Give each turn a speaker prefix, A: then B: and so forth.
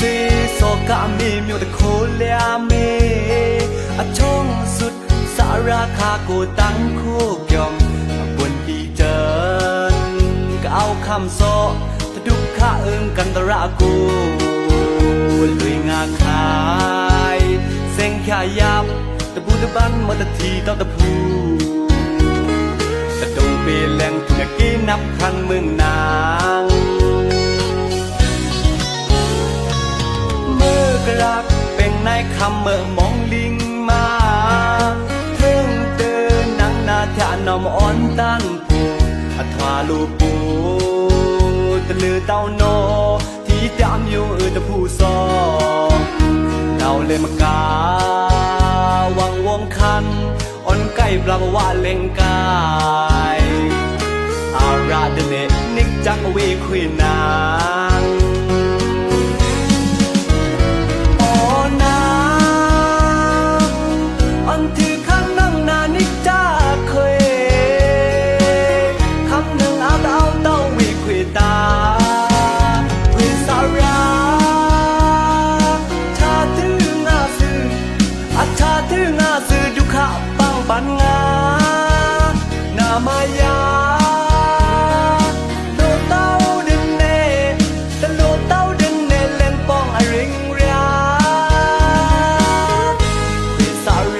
A: ซีโซกามีมิวตะโคเลียเมอชงสุดสาราคากูตั้งคู่ยอมบนปีเจินก็เอาคำโซตะดุกข้าเอิงกันตระกูลุยงาขายเซ็งขายยับตะบูตะบันมอตะทีต้อตะพูตะดงเปแรงถึงกี้นับคันเมืองนางเมื่อกรักเป็นนายคำเมื่อมองลิงมาถึงเดินนังนาแทนอมอ่อนตันผูอัทวาลูปูตะลือเต้าโนที่จามอยู่ตะผู้ซอเราเลยมากาวังวงคันอ่อนใกล้ปลาว่าเล่งกายอาราเดเนนิกจักวีคุยนางโอ้นางอันที่ข้างนั่งนานิกจ้าเคยคำหนึ่งเอาเต้าวีคุยตาคุยสาราชาถึงอาซื้ออาชาถึงอาซื้อดุขะปังปันงานามายาโดเต้าดินเนตะโลเต้าดินเนเล่นป้องอริงเรียคุยสารา